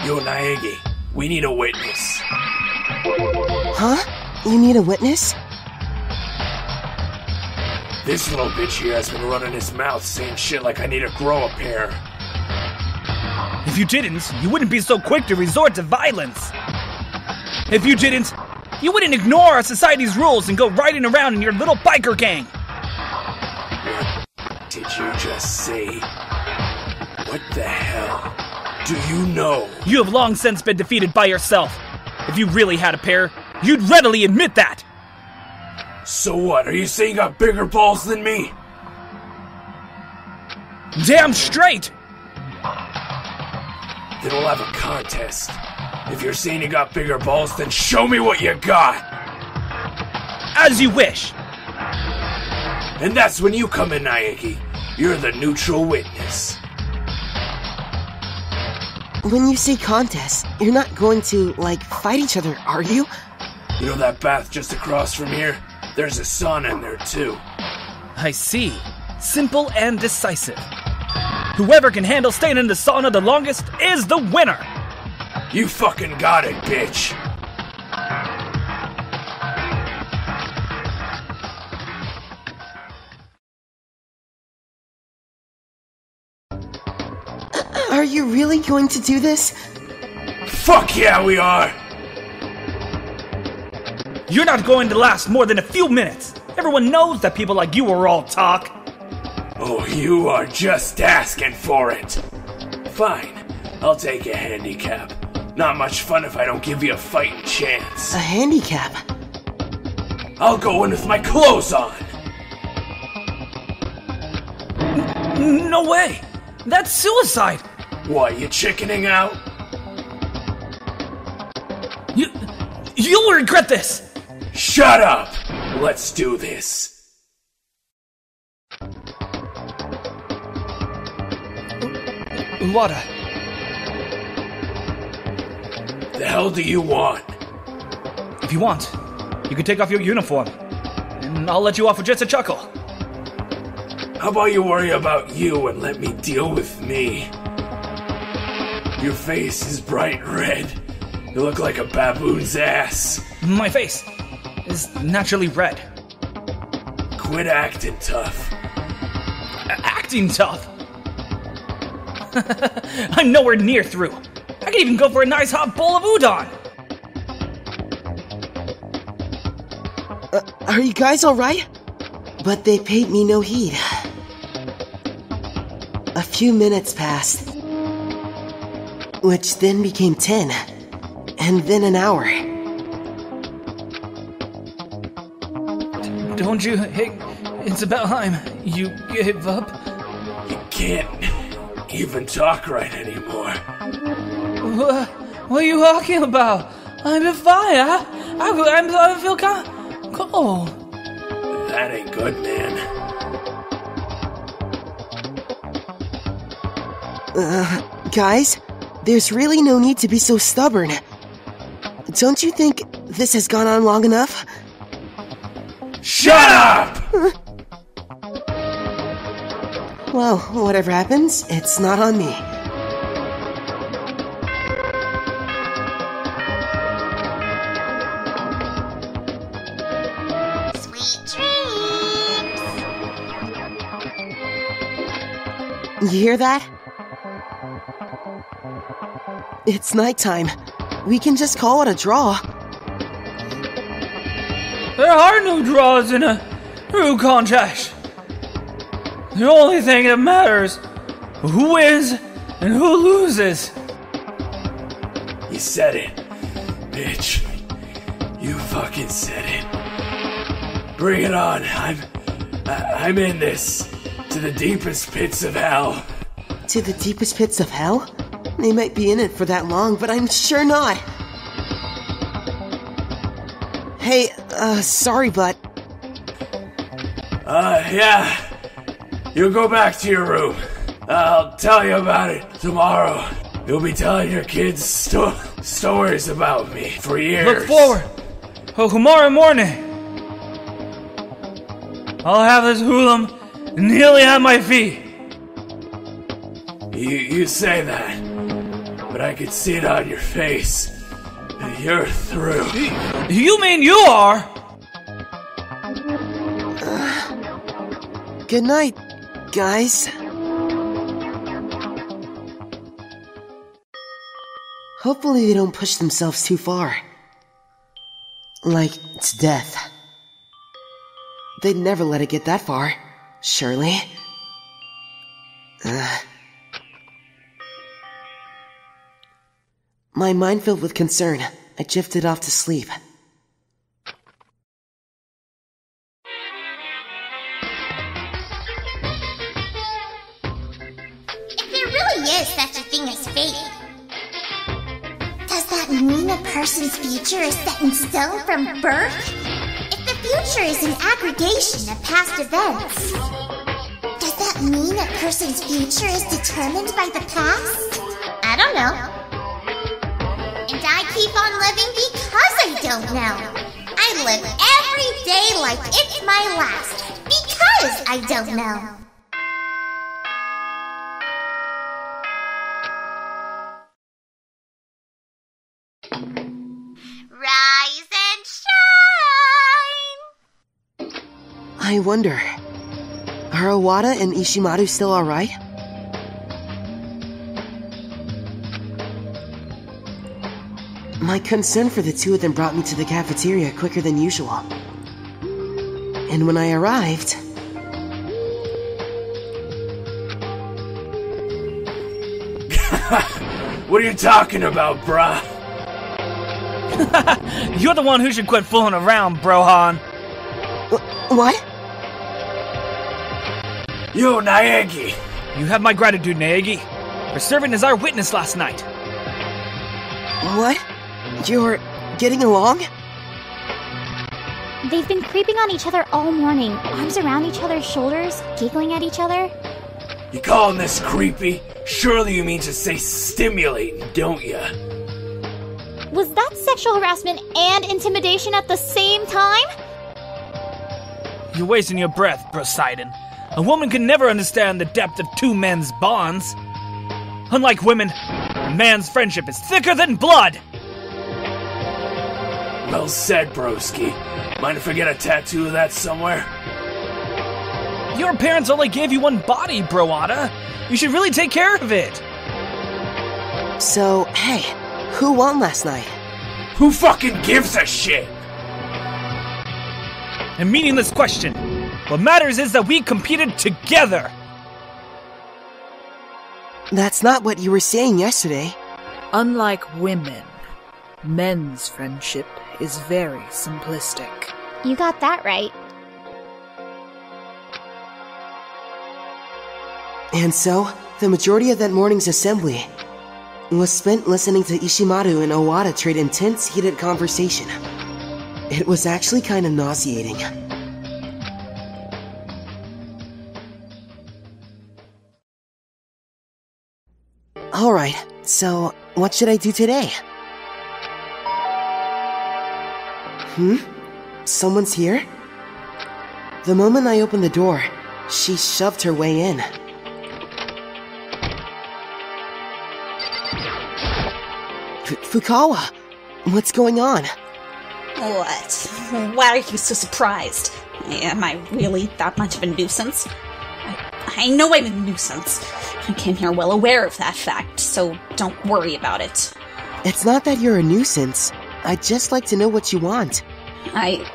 Yo, Naegi, we need a witness. Huh? You need a witness? This little bitch here has been running his mouth saying shit like I need to grow a pair. If you didn't, you wouldn't be so quick to resort to violence. If you didn't, you wouldn't ignore our society's rules and go riding around in your little biker gang. What did you just say? What the hell do you know? You have long since been defeated by yourself. If you really had a pair, you'd readily admit that. So what, are you saying you got bigger balls than me? Damn straight! Then we'll have a contest. If you're saying you got bigger balls, then show me what you got! As you wish. And that's when you come in, Naegi. You're the neutral witness. When you say contest, you're not going to, fight each other, are you? You know that bath just across from here? There's a sauna in there, too. I see. Simple and decisive. Whoever can handle staying in the sauna the longest is the winner! You fucking got it, bitch! Are you really going to do this? Fuck yeah, we are! You're not going to last more than a few minutes. Everyone knows that people like you are all talk. Oh, you are just asking for it. Fine, I'll take a handicap. Not much fun if I don't give you a fighting chance. A handicap? I'll go in with my clothes on. No way! That's suicide! What, you chickening out? You'll regret this! Shut up! Let's do this. Oowada. The hell do you want? If you want, you can take off your uniform, and I'll let you off with just a chuckle. How about you worry about you and let me deal with me? Your face is bright red. You look like a baboon's ass. My face is naturally red. Quit acting tough. Acting tough? I'm nowhere near through. I can even go for a nice hot bowl of udon. Are you guys alright? But they paid me no heed. A few minutes passed, which then became 10, and then an hour. Don't you think it's about time you gave up? You can't even talk right anymore. What are you talking about? I'm fine. I feel kind of cold. That ain't good, man. Guys, there's really no need to be so stubborn. Don't you think this has gone on long enough? Shut up! Well, whatever happens, it's not on me. Sweet dreams! You hear that? It's nighttime. We can just call it a draw. There are no draws in a true contest. The only thing that matters is who wins and who loses. You said it, bitch. You fucking said it. Bring it on. I'm in this. To the deepest pits of hell. To the deepest pits of hell? They might be in it for that long, but I'm sure not. Hey, sorry, but... Yeah. You go back to your room. I'll tell you about it tomorrow. You'll be telling your kids stories about me for years. Look forward. Tomorrow morning, I'll have this hoodlum nearly at my feet. You say that, but but I could see it on your face. You're through. You mean you are? Good night, guys. Hopefully they don't push themselves too far. Like, it's death. They'd never let it get that far, surely. My mind filled with concern, I drifted off to sleep. If there really is such a thing as fate, does that mean a person's future is set in stone from birth? If the future is an aggregation of past events, does that mean a person's future is determined by the past? I don't know. And I keep on living because I don't know. I live every day like it's my last because I don't know. Rise and shine! I wonder, are Oowada and Ishimaru still alright? My concern for the two of them brought me to the cafeteria quicker than usual. And when I arrived... What are you talking about, bruh? You're the one who should quit fooling around, Brohan. What? Yo, Naegi! You have my gratitude, Naegi, for serving as our witness last night. What? You're getting along? They've been creeping on each other all morning, arms around each other's shoulders, giggling at each other. You calling this creepy? Surely you mean to say stimulating, don't ya? Was that sexual harassment and intimidation at the same time? You're wasting your breath, Poseidon. A woman can never understand the depth of two men's bonds. Unlike women, a man's friendship is thicker than blood. Well said, broski. Mind if I get a tattoo of that somewhere? Your parents only gave you one body, Broada. You should really take care of it. So, hey, who won last night? Who fucking gives a shit? A meaningless question. What matters is that we competed together. That's not what you were saying yesterday. Unlike women, men's friendship is very simplistic. You got that right. And so, the majority of that morning's assembly was spent listening to Ishimaru and Oowada trade intense, heated conversation. It was actually kind of nauseating. Alright, so what should I do today? Someone's here? The moment I opened the door, she shoved her way in. Fukawa, what's going on? What? Why are you so surprised? Am I really that much of a nuisance? I know I'm a nuisance. I came here well aware of that fact, so don't worry about it. It's not that you're a nuisance. I'd just like to know what you want. I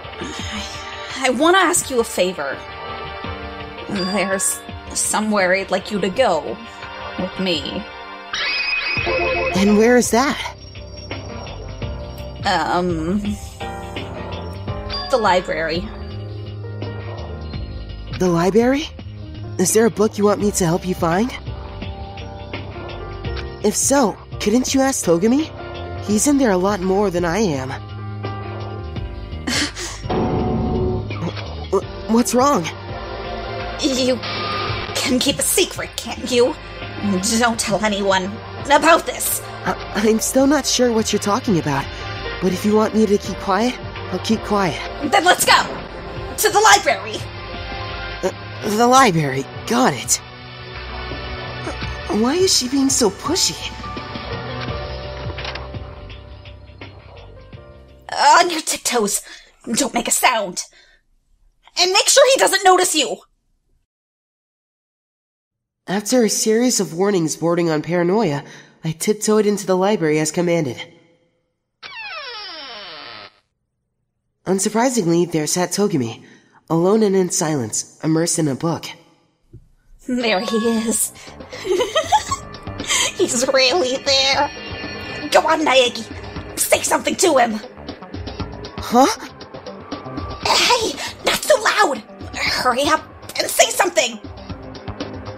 want to ask you a favor. There's somewhere I'd like you to go with me. And where is that? The library. The library? Is there a book you want me to help you find? If so, couldn't you ask Togami? He's in there a lot more than I am. What's wrong? You can keep a secret, can't you? Don't tell anyone about this. I'm still not sure what you're talking about, but if you want me to keep quiet, I'll keep quiet. Then let's go! To the library! The library, got it. Why is she being so pushy? On your tiptoes. Don't make a sound. And make sure he doesn't notice you. After a series of warnings bordering on paranoia, I tiptoed into the library as commanded. Unsurprisingly, there sat Togami, alone and in silence, immersed in a book. There he is. He's really there. Go on, Naegi. Say something to him. Huh? Hey, not so loud. Hurry up and say something.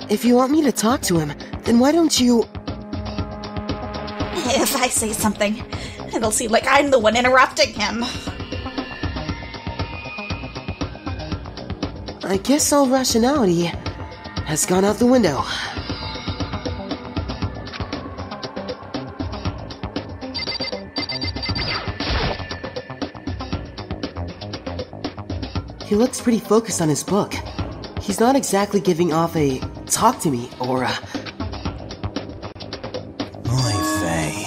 If you want me to talk to him, then why don't you... If I say something, it'll seem like I'm the one interrupting him. I guess all rationality has gone out the window. He looks pretty focused on his book. He's not exactly giving off a talk to me aura. Oy vey.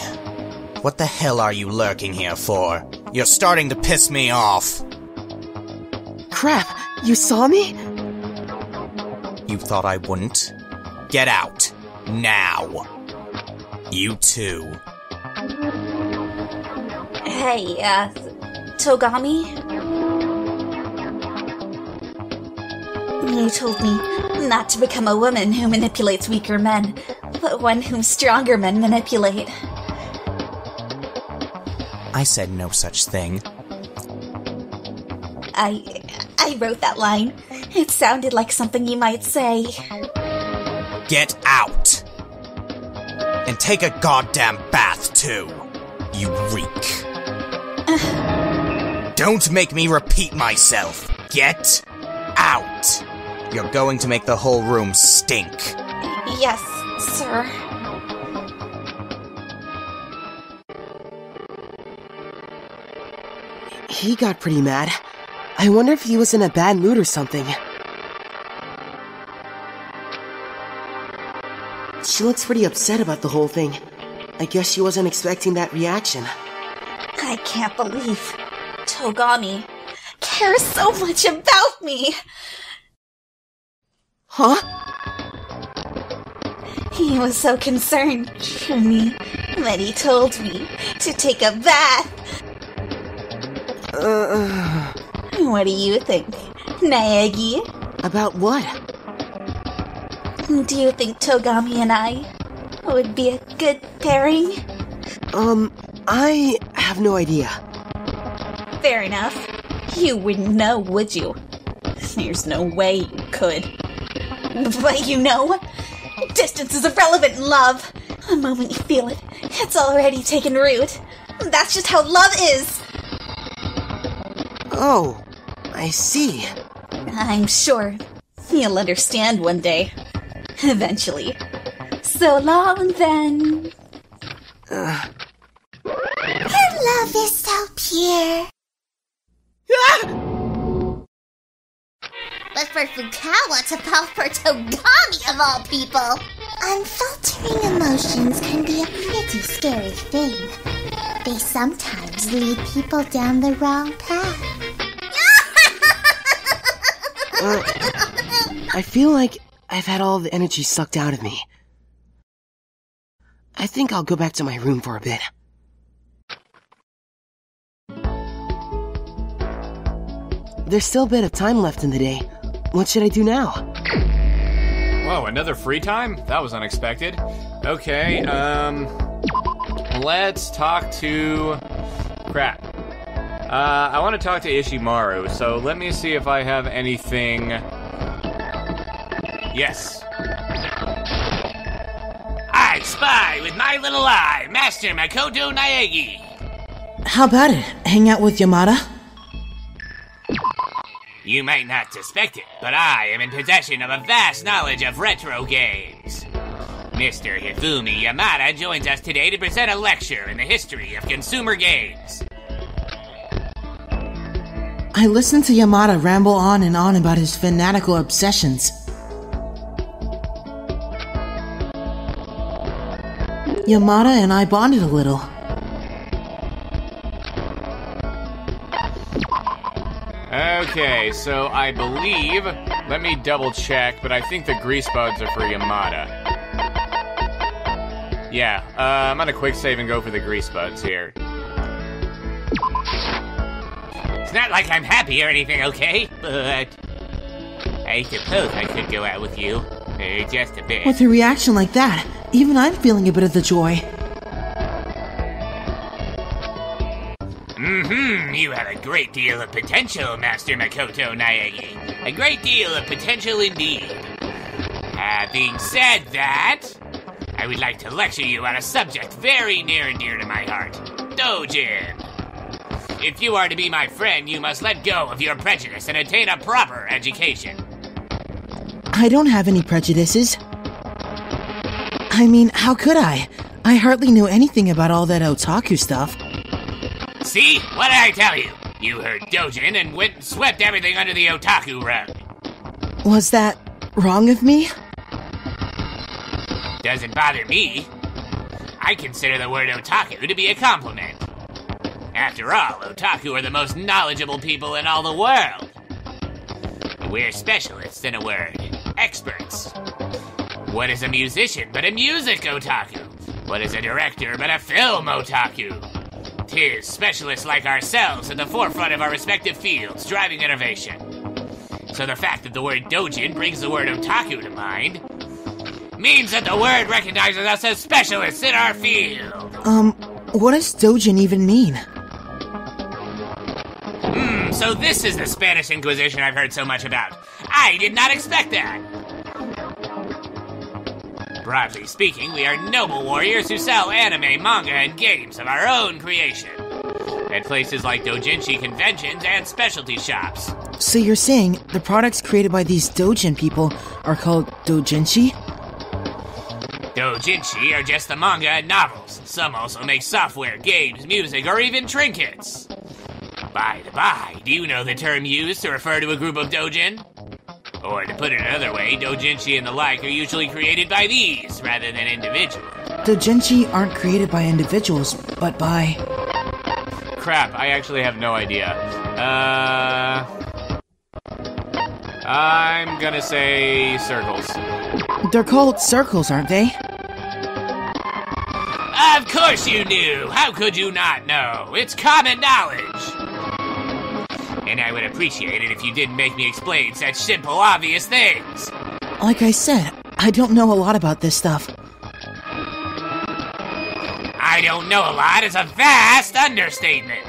What the hell are you lurking here for? You're starting to piss me off. Crap, you saw me? You thought I wouldn't? Get out. Now. You too. Hey, Togami? You told me not to become a woman who manipulates weaker men, but one whom stronger men manipulate. I said no such thing. I wrote that line. It sounded like something you might say. Get out! And take a goddamn bath, too! You reek. Don't make me repeat myself! Get out! You're going to make the whole room stink. Yes, sir. He got pretty mad. I wonder if he was in a bad mood or something. She looks pretty upset about the whole thing. I guess she wasn't expecting that reaction. I can't believe Togami cares so much about me. Huh? He was so concerned for me that he told me to take a bath. What do you think, Naegi? About what? Do you think Togami and I would be a good pairing? I have no idea. Fair enough. You wouldn't know, would you? There's no way you could. But you know, distance is irrelevant in love. The moment you feel it, it's already taken root. That's just how love is. Oh, I see. I'm sure you'll understand one day. Eventually. So long, then. Your love is so pure. But for Fukawa to fall for Togami of all people, unfaltering emotions can be a pretty scary thing. They sometimes lead people down the wrong path. I feel like I've had all the energy sucked out of me. I think I'll go back to my room for a bit. There's still a bit of time left in the day. What should I do now? Whoa, another free time? That was unexpected. Okay, let's talk to... Crap. I want to talk to Ishimaru, so let me see if I have anything... Yes. I spy with my little eye, Master Makoto Naegi. How about it? Hang out with Yamada? You might not suspect it, but I am in possession of a vast knowledge of retro games. Mr. Hifumi Yamada joins us today to present a lecture in the history of consumer games. I listened to Yamada ramble on and on about his fanatical obsessions. Yamada and I bonded a little. Okay, so I believe... Let me double check, but I think the grease buds are for Yamada. Yeah, I'm gonna quick save and go for the grease buds here. It's not like I'm happy or anything, okay? But I suppose I could go out with you. Just a bit. With a reaction like that, even I'm feeling a bit of the joy. You have a great deal of potential, Master Makoto Naegi. A great deal of potential indeed. Having said that, I would like to lecture you on a subject very near and dear to my heart. Dojin. If you are to be my friend, you must let go of your prejudice and attain a proper education. I don't have any prejudices. I mean, how could I? I hardly knew anything about all that otaku stuff. See? What did I tell you? You heard Dojin and went and swept everything under the otaku rug. Was that wrong of me? Doesn't bother me. I consider the word otaku to be a compliment. After all, otaku are the most knowledgeable people in all the world. We're specialists, in a word. Experts. What is a musician but a music otaku? What is a director but a film otaku? 'Tis specialists like ourselves at the forefront of our respective fields, driving innovation. So the fact that the word dojin brings the word otaku to mind means that the word recognizes us as specialists in our field. What does dojin even mean? So this is the Spanish Inquisition I've heard so much about. I did not expect that. Broadly speaking, we are noble warriors who sell anime, manga, and games of our own creation at places like doujinshi conventions and specialty shops. So you're saying the products created by these dojin people are called doujinshi? Doujinshi are just the manga and novels. Some also make software, games, music, or even trinkets. By the by, do you know the term used to refer to a group of dojin? Or to put it another way, doujinshi and the like are usually created by these, rather than individuals. Doujinshi aren't created by individuals, but by... Crap, I actually have no idea. I'm gonna say circles. They're called circles, aren't they? Of course you knew! How could you not know? It's common knowledge! And I would appreciate it if you didn't make me explain such simple, obvious things. Like I said, I don't know a lot about this stuff. I don't know a lot is a vast understatement.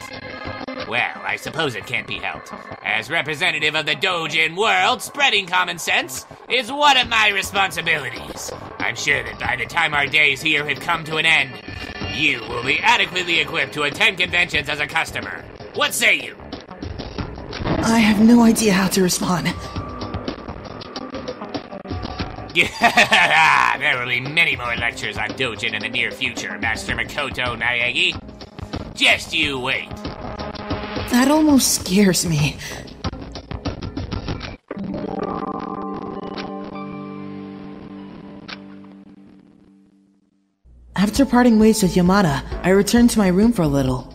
Well, I suppose it can't be helped. As representative of the Dojin world, spreading common sense is one of my responsibilities. I'm sure that by the time our days here have come to an end, you will be adequately equipped to attend conventions as a customer. What say you? I have no idea how to respond. There will be many more lectures on Dojin in the near future, Master Makoto Naegi. Just you wait. That almost scares me. After parting ways with Yamada, I returned to my room for a little.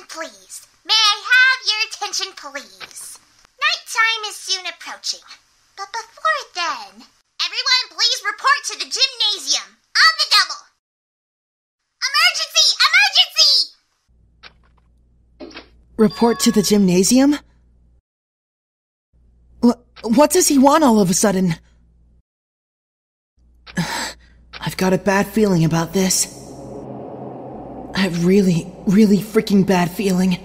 Please. May I have your attention, please? Nighttime is soon approaching. But before then, everyone please report to the gymnasium. On the double. Emergency! Emergency! Report to the gymnasium? What does he want all of a sudden? I've got a bad feeling about this. A really freaking bad feeling.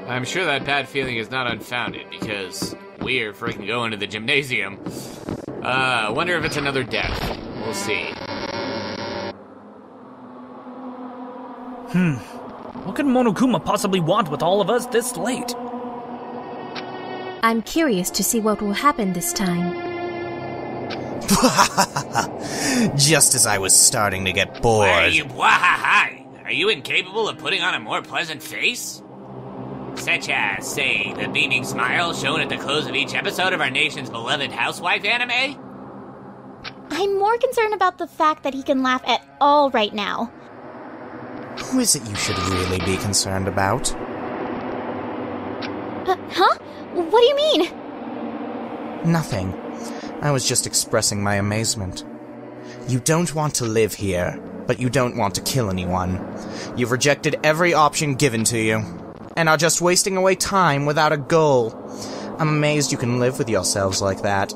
I'm sure that bad feeling is not unfounded, because we're freaking going to the gymnasium. Wonder if it's another death. We'll see. What could Monokuma possibly want with all of us this late? I'm curious to see what will happen this time. Just as I was starting to get bored. Why are you bwahaha? Are you incapable of putting on a more pleasant face? Such as, say, the beaming smile shown at the close of each episode of our nation's beloved housewife anime? I'm more concerned about the fact that he can laugh at all right now. Who is it you should really be concerned about? Huh? What do you mean? Nothing. I was just expressing my amazement. You don't want to live here, but you don't want to kill anyone. You've rejected every option given to you, and are just wasting away time without a goal. I'm amazed you can live with yourselves like that.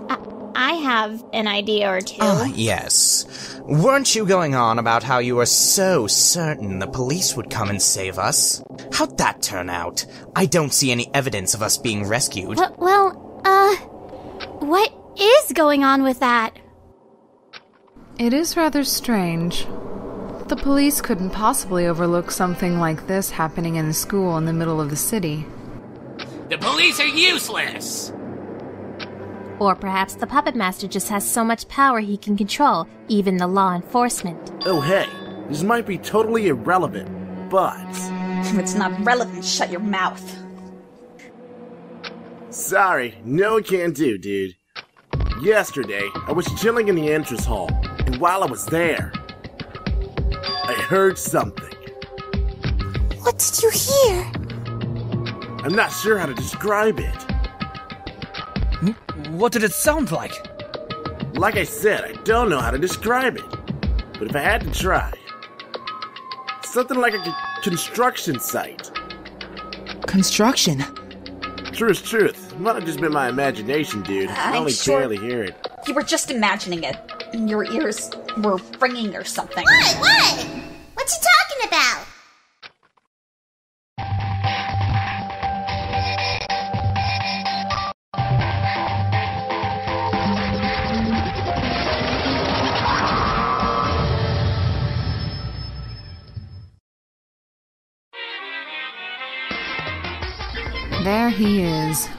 I have an idea or two. Yes. Weren't you going on about how you were so certain the police would come and save us? How'd that turn out? I don't see any evidence of us being rescued. What is going on with that? It is rather strange. The police couldn't possibly overlook something like this happening in a school in the middle of the city. The police are useless! Or perhaps the Puppet Master just has so much power he can control even the law enforcement. Oh hey, this might be totally irrelevant, but... If it's not relevant, shut your mouth. Sorry, no can do, dude. Yesterday, I was chilling in the entrance hall, and while I was there, I heard something. What did you hear? I'm not sure how to describe it. What did it sound like? Like I said, I don't know how to describe it. But if I had to try, something like a construction site. Construction? Truth's truth. Might have just been my imagination, dude. I only barely hear it. You were just imagining it. Your ears were ringing or something. What? What you talking about? There he is,